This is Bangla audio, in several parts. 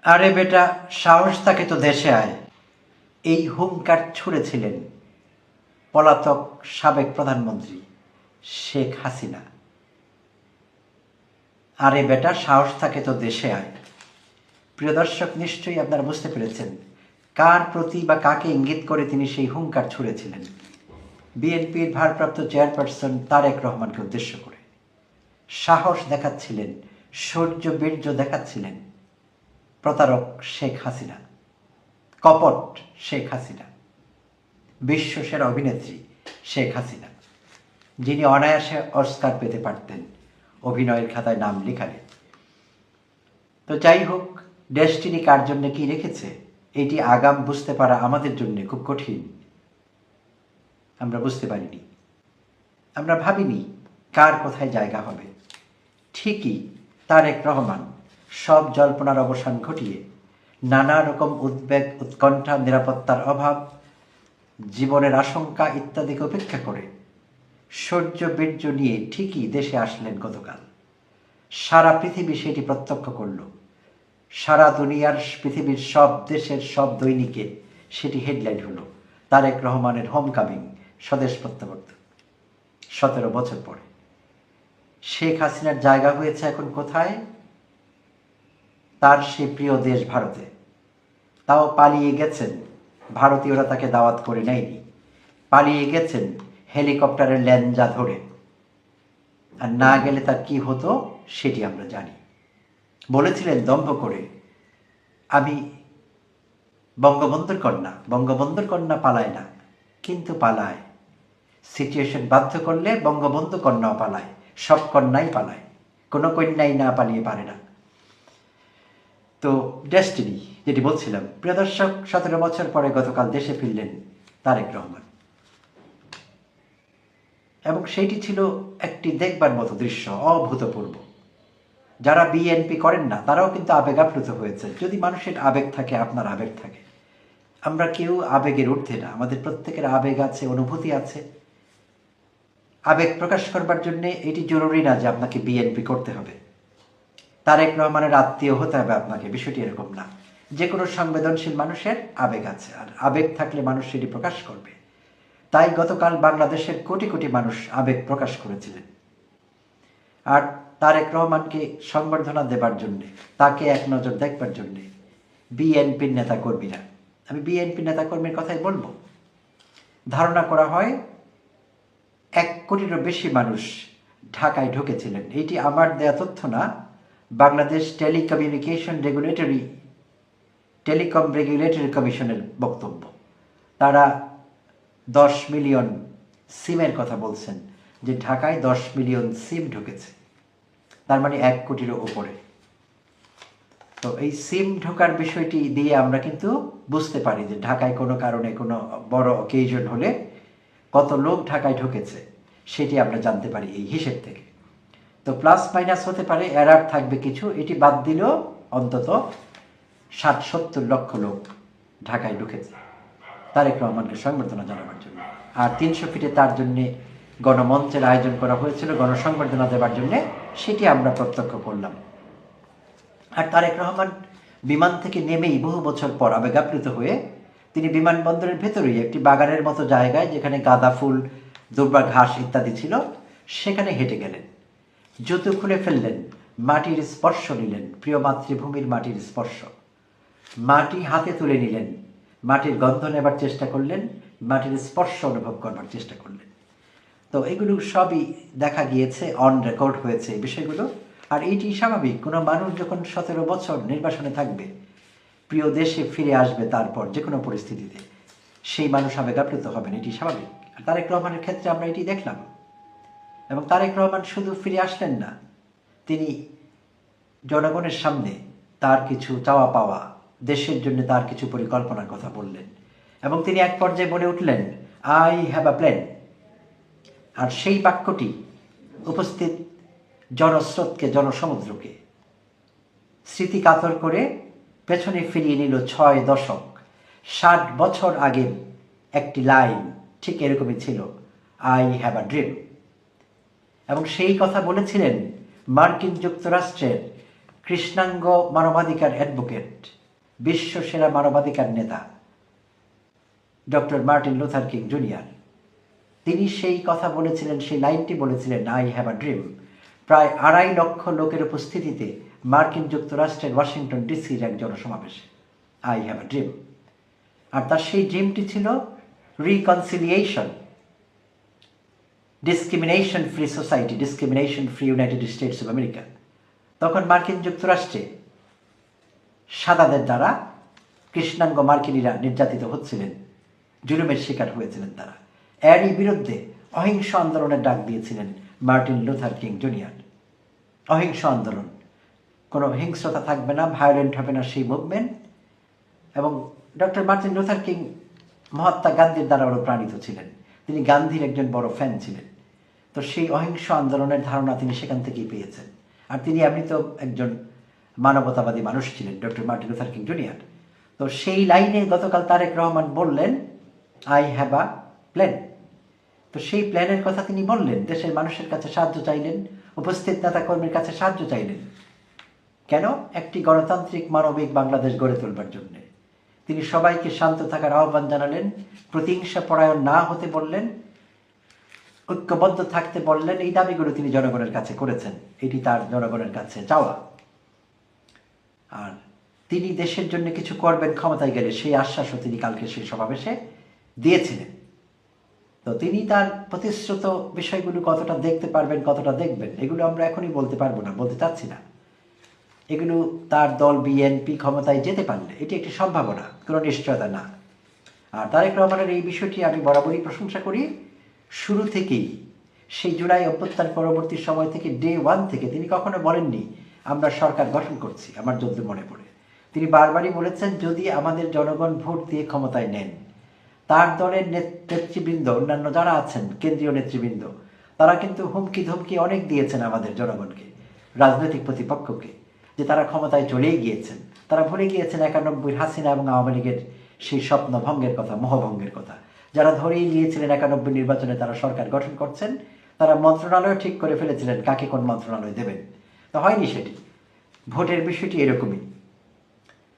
আরে বেটা, সাহস থাকে তো দেশে আয়। এই হুঙ্কার ছুড়েছিলেন পলাতক সাবেক প্রধানমন্ত্রী শেখ হাসিনা। আরে বেটা, সাহস থাকে তো দেশে আয়। প্রিয় দর্শক, নিশ্চয়ই আপনারা বুঝতে পেরেছেন কার প্রতি বা কাকে ইঙ্গিত করে তিনি সেই হুঙ্কার ছুড়েছিলেন। বিএনপির ভারপ্রাপ্ত চেয়ারপারসন তারেক রহমানকে উদ্দেশ্য করে সাহস দেখাচ্ছিলেন, শৌর্য বীর্য দেখাচ্ছিলেন প্রতারক শেখ হাসিনা, কপট শেখ হাসিনা, বিশ্বসেরা অভিনেত্রী শেখ হাসিনা, যিনি অনায়াসে অস্কার পেতে পারতেন অভিনয়ের খাতায় নাম লেখালে। তো যাই হোক, ডেস্টিনি কার জন্য কি রেখেছে এটি আগাম বুঝতে পারা আমাদের জন্য খুব কঠিন। আমরা বুঝতে পারিনি, আমরা ভাবিনি কার কোথায় জায়গা হবে। ঠিকই তারেক রহমান সব জল্পনার অবসান ঘটিয়ে নানা রকম উদ্বেগ, উৎকণ্ঠা, নিরাপত্তার অভাব, জীবনের আশঙ্কা ইত্যাদিকে উপেক্ষা করে শৌর্য বীর্য নিয়ে ঠিকই দেশে আসলেন গতকাল। সারা পৃথিবী সেটি প্রত্যক্ষ করল। সারা দুনিয়ার, পৃথিবীর সব দেশের সব দৈনিকে সেটি হেডলাইন হলো, তারেক রহমানের হোমকামিং, স্বদেশ প্রত্যাবর্তন। 17 বছর পরে শেখ হাসিনার জায়গা হয়েছে এখন কোথায়? তার সে প্রিয় দেশ ভারতে। তাও পালিয়ে গেছেন, ভারতীয়রা তাকে দাওয়াত করে নেয়নি। পালিয়ে গেছেন হেলিকপ্টারের ল্যাঞ্জা ধরে। আর না গেলে তার কি হতো সেটি আমরা জানি। বলেছিলেন দম্ভ করে, আমি বঙ্গবন্ধুর কন্যা। বঙ্গবন্ধুর কন্যা পালায় না, কিন্তু পালায়। সিচুয়েশন বাধ্য করলে বঙ্গবন্ধু কন্যাও পালায়, সব কন্যাই পালায়, কোনো কন্যাই না পালিয়ে পারে না। তো ডেস্টিনি যেটি বলছিলাম, প্রিয় দর্শক, 17 বছর পরে গতকাল দেশে ফিরলেন তারেক রহমান, এবং সেইটি ছিল একটি দেখবার মতো দৃশ্য, অভূতপূর্ব। যারা বিএনপি করেন না তারাও কিন্তু আবেগাপ্লুত হয়েছে। যদি মানুষের আবেগ থাকে, আপনার আবেগ থাকে, আমরা কেউ আবেগের ঊর্ধ্বে না। আমাদের প্রত্যেকের আবেগ আছে, অনুভূতি আছে। আবেগ প্রকাশ করবার জন্য এটি জরুরি না যে আপনাকে বিএনপি করতে হবে, তারেক রহমানের আত্মীয় হতে হবে আপনাকে, বিষয়টি এরকম না। যে কোনো সংবেদনশীল মানুষের আবেগ আছে, আর আবেগ থাকলে মানুষ সেটি প্রকাশ করবে। তাই গতকাল বাংলাদেশের কোটি কোটি মানুষ আবেগ প্রকাশ করেছিলেন। আর তারেক রহমানকে সংবর্ধনা দেবার জন্যে, তাকে এক নজর দেখবার জন্যে বিএনপির নেতাকর্মীরা, আমি বিএনপি নেতাকর্মীর কথাই বলবো, ধারণা করা হয় 1 কোটিরও বেশি মানুষ ঢাকায় ঢুকেছিলেন। এটি আমার দেয়া তথ্য না, বাংলাদেশ টেলিকম রেগুলেটরি কমিশনের বক্তব্য। তারা 10 মিলিয়ন সিমের কথা বলছেন, যে ঢাকায় 10 মিলিয়ন সিম ঢুকেছে, তার মানে 1 কোটিরও উপরে। তো এই সিম ঢোকার বিষয়টি দিয়ে আমরা কিন্তু বুঝতে পারি যে ঢাকায় কোনো কারণে কোনো বড় অকেশন হলে কত লোক ঢাকায় ঢুকেছে সেটি আমরা জানতে পারি এই হিসেব থেকে। তো প্লাস মাইনাস হতে পারে, এরার থাকবে কিছু, এটি বাদ দিলেও অন্তত 60-70 লক্ষ লোক ঢাকায় ঢুকেছে তারেক রহমানকে সংবর্ধনা জানাবার জন্য। আর 300 ফিটে তার জন্যে গণমঞ্চের আয়োজন করা হয়েছিল গণসংবর্ধনা দেবার জন্যে, সেটি আমরা প্রত্যক্ষ করলাম। আর তারেক রহমান বিমান থেকে নেমেই বহু বছর পর আবেগাপ্লুত হয়ে তিনি বিমানবন্দরের ভেতরেই একটি বাগানের মতো জায়গায়, যেখানে গাঁদা ফুল, দুর্বা ঘাস ইত্যাদি ছিল, সেখানে হেঁটে গেলেন। জুতো খুলে ফেললেন, মাটির স্পর্শ নিলেন, প্রিয় মাতৃভূমির মাটির স্পর্শ। মাটি হাতে তুলে নিলেন, মাটির গন্ধ নেবার চেষ্টা করলেন, মাটির স্পর্শ অনুভব করবার চেষ্টা করলেন। তো এগুলো সবই দেখা গিয়েছে, অন রেকর্ড হয়েছে এই বিষয়গুলো। আর এইটি স্বাভাবিক, কোনো মানুষ যখন 17 বছর নির্বাসনে থাকবে, প্রিয় দেশে ফিরে আসবে, তারপর যে কোনো পরিস্থিতিতে সেই মানুষ আবেগাপ্লুত হবেন, এটি স্বাভাবিক। আর তারেক রহমানের ক্ষেত্রে আমরা এটি দেখলাম। এবং তারেক রহমান শুধু ফিরে আসলেন না, তিনি জনগণের সামনে তার কিছু চাওয়া পাওয়া, দেশের জন্য তার কিছু পরিকল্পনার কথা বললেন। এবং তিনি এক পর্যায়ে বলে উঠলেন, আই হ্যাভ আ প্ল্যান। আর সেই বাক্যটি উপস্থিত জনস্রোতকে, জনসমুদ্রকে স্মৃতি কাতর করে পেছনে ফিরিয়ে নিল 6 দশক। 60 বছর আগের একটি লাইন ঠিক এরকমই ছিল, আই হ্যাভ আ ড্রিম। এবং সেই কথা বলেছিলেন মার্কিন যুক্তরাষ্ট্রের কৃষ্ণাঙ্গ মানবাধিকার অ্যাডভোকেট, বিশ্ব সেরা মানবাধিকার নেতা doctor Martin Luther king junior, তিনি সেই কথা বলেছিলেন, সেই লাইনটি বলেছিলেন, আই হ্যাভ আ ড্রিম, প্রায় 2.5 লক্ষ লোকের উপস্থিতিতে মার্কিন যুক্তরাষ্ট্রের ওয়াশিংটন ডিসির এক জনসমাবেশে। I have a dream. আর তার সেই ড্রিমটি ছিল reconciliation, discrimination free society, discrimination free United States of America. তখন মার্কিন যুক্তরাষ্ট্রে সাদাদের দ্বারা কৃষ্ণাঙ্গ মার্কিনীরা নির্যাতিত হচ্ছিলেন, জুলুমের শিকার হয়েছিলেন তারা। এরই বিরুদ্ধে অহিংস আন্দোলনের ডাক দিয়েছিলেন মার্টিন লুথার কিং জুনিয়র। অহিংস আন্দোলন, কোনো হিংস্রতা থাকবে না, ভায়োলেন্ট হবে না সেই মুভমেন্ট। এবং doctor Martin Luther king Mahatma গান্ধীর দ্বারা অনুপ্রাণিত ছিলেন, তিনি গান্ধীর একজন বড় ফ্যান ছিলেন। তো সেই অহিংস আন্দোলনের ধারণা তিনি সেখান থেকেই পেয়েছেন। আর তিনি এমনি তো একজন মানবতাবাদী মানুষ ছিলেন, doctor Martin Luther king junior. তো সেই লাইনে গতকাল তারেক রহমান বললেন, আই হ্যাভ আ প্ল্যান। তো সেই প্ল্যানের কথা তিনি বললেন, দেশের মানুষের কাছে সাহায্য চাইলেন, উপস্থিত নেতাকর্মীর কাছে সাহায্য চাইলেন। কেন? একটি গণতান্ত্রিক মানবিক বাংলাদেশ গড়ে তোলবার জন্যে। তিনি সবাইকে শান্ত থাকার আহ্বান জানালেন, প্রতিহিংসা পরায়ণ না হতে বললেন, ঐক্যবদ্ধ থাকতে বললেন। এই দাবিগুলো তিনি জনগণের কাছে করেছেন, এটি তার জনগণের কাছে চাওয়া। আর তিনি দেশের জন্য কিছু করবেন ক্ষমতায় গেলে, সেই আশ্বাসও তিনি কালকে সেই সমাবেশে দিয়েছিলেন। তো তিনি তার প্রতিশ্রুত বিষয়গুলো কতটা দেখতে পারবেন, কতটা দেখবেন, এগুলো আমরা এখনই বলতে পারবো না, বলতে চাচ্ছি না। এগুলো তার দল বিএনপি ক্ষমতায় যেতে পারলে এটি একটি সম্ভাবনা, কোনো নিশ্চয়তা না। আর তারেক রহমানের এই বিষয়টি আমি বরাবরই প্রশংসা করি। শুরু থেকেই, সেই জুলাই অভ্যুত্থান পরবর্তী সময় থেকে, ডে 1 থেকে তিনি কখনো বলেননি আমরা সরকার গঠন করছি। আমার যদ্দূর মনে পড়ে তিনি বারবারই বলেছেন, যদি আমাদের জনগণ ভোট দিয়ে ক্ষমতায় নেন, তার দলের নেতৃবৃন্দ, অন্যান্য যারা আছেন কেন্দ্রীয় নেতৃবৃন্দ, তারা কিন্তু হুমকি ধমকি অনেক দিয়েছেন আমাদের জনগণকে, রাজনৈতিক প্রতিপক্ষকে, যে তারা ক্ষমতায় চলেই গিয়েছেন। তারা ভুলে গিয়েছেন 91 হাসিনা এবং আওয়ামী লীগের সেই স্বপ্ন ভঙ্গের কথা, মোহভঙ্গের কথা। যারা ধরেই নিয়েছিলেন 91 নির্বাচনে তারা সরকার গঠন করছেন, তারা মন্ত্রণালয় ঠিক করে ফেলেছিলেন কাকে কোন মন্ত্রণালয় দেবেন। তো হয়নি সেটি। ভোটের বিষয়টি এরকমই।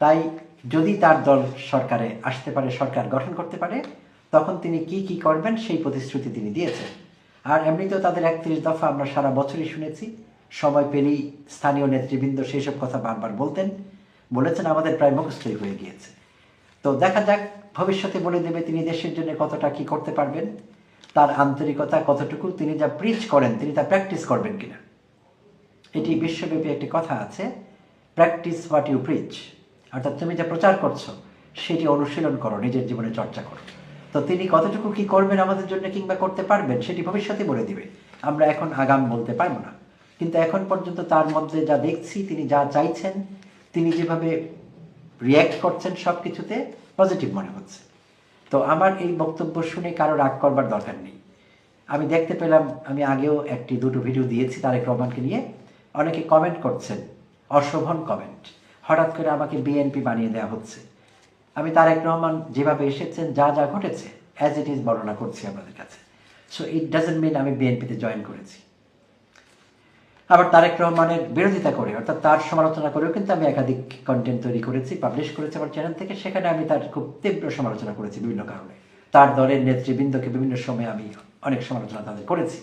তাই যদি তার দল সরকারে আসতে পারে, সরকার গঠন করতে পারে, তখন তিনি কি কি করবেন সেই প্রতিশ্রুতি তিনি দিয়েছেন। আর এমনিতেও তাদের 31 দফা আমরা সারা বছরই শুনেছি, সময় পেলেই স্থানীয় নেতৃবৃন্দ সেই সব কথা বারবার বলেছেন, আমাদের প্রায় মুখস্থই হয়ে গিয়েছে। তো দেখা যাক, ভবিষ্যতে বলে দেবে তিনি দেশের জন্য কতটা কি করতে পারবেন, তার আন্তরিকতা কতটুকু, তিনি যা প্রিচ করেন তিনি তা প্র্যাকটিস করবেন কিনা। এটি বিশ্বব্যাপী একটি কথা আছে, প্র্যাকটিস হোয়াট ইউ প্রিচ, অর্থাৎ তুমি যা প্রচার করছো সেটি অনুশীলন করো, নিজের জীবনে চর্চা করো। তো তিনি কতটুকু কি করবেন আমাদের জন্য কিংবা করতে পারবেন সেটি ভবিষ্যতে বলে দিবে, আমরা এখন আগাম বলতে পারবো না। কিন্তু এখন পর্যন্ত তার মধ্যে যা দেখছি, তিনি যা চাইছেন, তিনি যেভাবে রিয়্যাক্ট করছেন সব কিছুতে পজিটিভ মনে হচ্ছে। তো আমার এই বক্তব্য শুনে কারো রাগ করবার দরকার নেই। আমি দেখতে পেলাম, আমি আগেও 1-2টো ভিডিও দিয়েছি তারেক রহমানকে নিয়ে, অনেকে কমেন্ট করছেন, অশোভন কমেন্ট, হঠাৎ করে আমাকে বিএনপি বানিয়ে দেওয়া হচ্ছে। আমি তারেক রহমান যেভাবে এসেছেন, যা যা ঘটেছে অ্যাজ ইট ইজ বর্ণনা করছি আপনাদের কাছে। সো ইট ডাজন্ট মিন আমি বিএনপিতে জয়েন করেছি। আবার তারেক রহমানের বিরোধিতা করে, অর্থাৎ তার সমালোচনা করেও কিন্তু আমি একাধিক কন্টেন্ট তৈরি করেছি, পাবলিশ করেছি আমার চ্যানেল থেকে। সেখানে আমি তার খুব তীব্র সমালোচনা করেছি বিভিন্ন কারণে। তার দলের নেতৃবৃন্দকে বিভিন্ন সময় আমি অনেক সমালোচনা তাদের করেছি।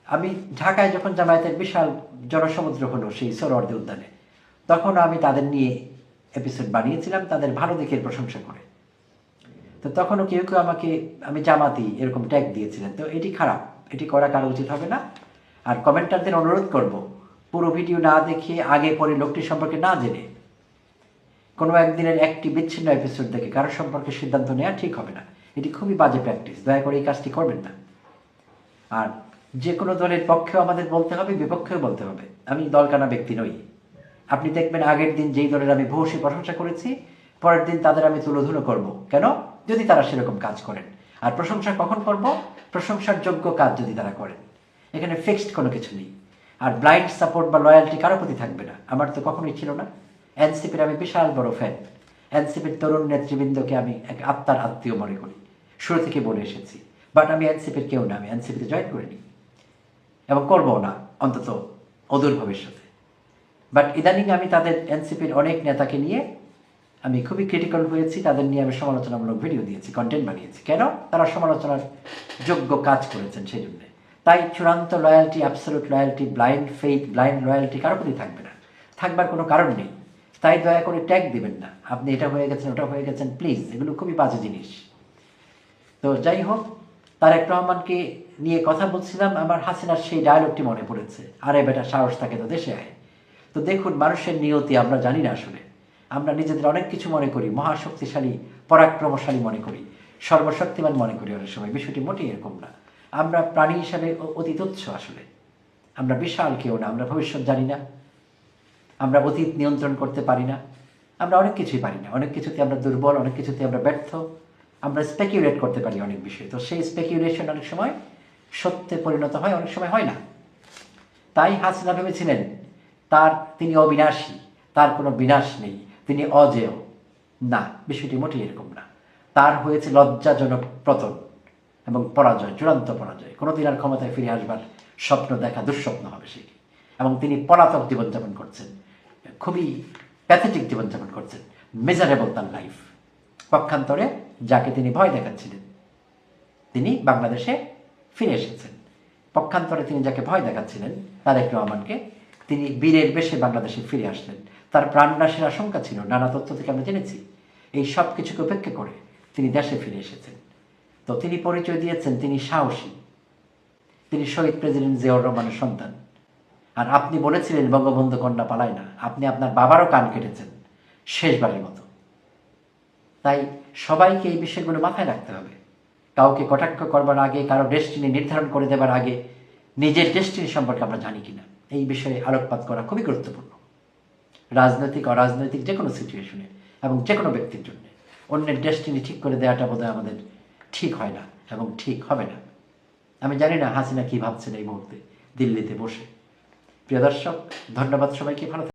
আমি ঢাকায় যখন জামায়াতের বিশাল জনসমুদ্র হলো সেই সোহরাওয়ার্দী উদ্যানে, তখন আমি তাদের নিয়ে এপিসোড বানিয়েছিলাম, তাদের ভালো দিকের প্রশংসা করে। তো তখনও কেউ কেউ আমাকে আমি জামাতি এরকম ট্যাগ দিয়েছিলেন। তো এটি খারাপ, এটি করা কারো উচিত হবে না। আর কমেন্টারদের অনুরোধ করব, পুরো ভিডিও না দেখে, আগে পরে লোকটি সম্পর্কে না জেনে, কোনো একদিনের একটি বিচ্ছিন্ন এপিসোড দেখে কারোর সম্পর্কে সিদ্ধান্ত নেওয়া ঠিক হবে না। এটি খুবই বাজে প্র্যাকটিস, দয়া করে এই কাজটি করবেন না। আর যে কোনো দলের পক্ষেও আমাদের বলতে হবে, বিপক্ষেও বলতে হবে। আমি দলকানা ব্যক্তি নই। আপনি দেখবেন আগের দিন যেই দলের আমি ভূয়সী প্রশংসা করেছি, পরের দিন তাদের আমি তুলোধুলো করব। কেন? যদি তারা সেরকম কাজ করেন। আর প্রশংসা কখন করব? প্রশংসার যোগ্য কাজ যদি তারা করেন। এখানে ফিক্সড কোনো কিছু নেই। আর ব্লাইন্ড সাপোর্ট বা লয়্যালটি কারো প্রতি থাকবে না, আমার তো কখনোই ছিল না। এনসিপির আমি বিশাল বড় ফ্যান। এনসিপির তরুণ নেতৃবৃন্দকে আমি এক আত্মার আত্মীয় মনে করি, শুরু থেকে বলে এসেছি। বাট আমি এনসিপির কেউ না, আমি এনসিপিতে জয়েন করিনি এবং করবো না, অন্তত অদূর ভবিষ্যতে। বাট ইদানিং আমি তাদের এনসিপির অনেক নেতাকে নিয়ে আমি খুবই ক্রিটিক্যাল হয়েছি, তাদের নিয়ে আমি সমালোচনামূলক ভিডিও দিয়েছি, কন্টেন্ট বানিয়েছি। কেন? তারা সমালোচনার যোগ্য কাজ করেছেন সেই জন্যে। তাই চূড়ান্ত loyalty, absolute loyalty, blind faith, blind loyalty কারো প্রতি থাকবে না, থাকবার কোনো কারণ নেই। তাই দয়া করে ট্যাগ দিবেন না, আপনি এটা হয়ে গেছেন, ওটা হয়ে গেছেন, প্লিজ। এগুলো খুবই বাজে জিনিস। তো যাই হোক, তারেক রহমানকে নিয়ে কথা বলছিলাম, আমার হাসিনার সেই ডায়লগটি মনে পড়েছে, আরে বেটা সাহস থাকে তো দেশে আয়। তো দেখুন, মানুষের নিয়তি আমরা জানি না আসলে। আমরা নিজেদের অনেক কিছু মনে করি, মহাশক্তিশালী, পরাক্রমশালী মনে করি, সর্বশক্তিমান মনে করি। অনেক সময় বিষয়টি মোটেই এরকম না। আমরা প্রাণী হিসাবে অতি তুচ্ছ আসলে। আমরা বিশাল কেউ না, আমরা ভবিষ্যৎ জানি না, আমরা অতীত নিয়ন্ত্রণ করতে পারি না, আমরা অনেক কিছুই পারি না, অনেক কিছুতে আমরা দুর্বল, অনেক কিছুতে আমরা ব্যর্থ, আমরা স্পেকিউলেট করতে পারি অনেক বিষয়ে। তো সেই স্পেকিউলেশন অনেক সময় সত্যে পরিণত হয়, অনেক সময় হয় না। তাই হাসিনা ভেবেছিলেন তিনি অবিনাশী, তার কোনো বিনাশ নেই, তিনি অজেয়। না, বিষয়টি মোটেই এরকম না। তার হয়েছে লজ্জাজনক পতন এবং পরাজয়, চূড়ান্ত পরাজয়। কোনোদিন আর ক্ষমতায় ফিরে আসবার স্বপ্ন দেখা দুঃস্বপ্ন হবে সেটি। এবং তিনি পলাতক জীবনযাপন করছেন, খুবই প্যাথেটিক জীবনযাপন করছেন, মেজারেবল তার লাইফ। পক্ষান্তরে যাকে তিনি ভয় দেখাচ্ছিলেন, তিনি বাংলাদেশে ফিরে এসেছেন। পক্ষান্তরে তিনি যাকে ভয় দেখাচ্ছিলেন, তারেক রহমানকে, তিনি বীরের বেশে বাংলাদেশে ফিরে আসলেন। তার প্রাণনাশের আশঙ্কা ছিল, নানা তথ্য থেকে আমরা জেনেছি। এই সব কিছুকে উপেক্ষা করে তিনি দেশে ফিরে এসেছেন। তো তিনি পরিচয় দিয়েছেন তিনি সাহসী, তিনি শহীদ প্রেসিডেন্ট জিয়াউর রহমানের সন্তান। আর আপনি বলেছিলেন বঙ্গবন্ধু কন্যা পালায় না, আপনি আপনার বাবারও কান কেটেছেন শেষবারের মতো। তাই সবাইকে এই বিষয়গুলো মাথায় রাখতে হবে। কাউকে কটাক্ষ করবার আগে, কারো ডেস্টিনি নির্ধারণ করে দেবার আগে নিজের ডেস্টিনি সম্পর্কে আমরা জানি কিনা, এই বিষয়ে আলোকপাত করা খুবই গুরুত্বপূর্ণ। রাজনৈতিক, অরাজনৈতিক যে কোনো সিচুয়েশনে এবং যে কোনো ব্যক্তির জন্য অন্যের ডেস্টিনি ঠিক করে দেওয়াটা বোধহয় আমাদের ঠিক হয় না এবং ঠিক হবে না। আমি জানি না হাসিনা কী ভাবছেন এই মুহূর্তে দিল্লিতে বসে। প্রিয় দর্শক, ধন্যবাদ সবাইকে, ভালো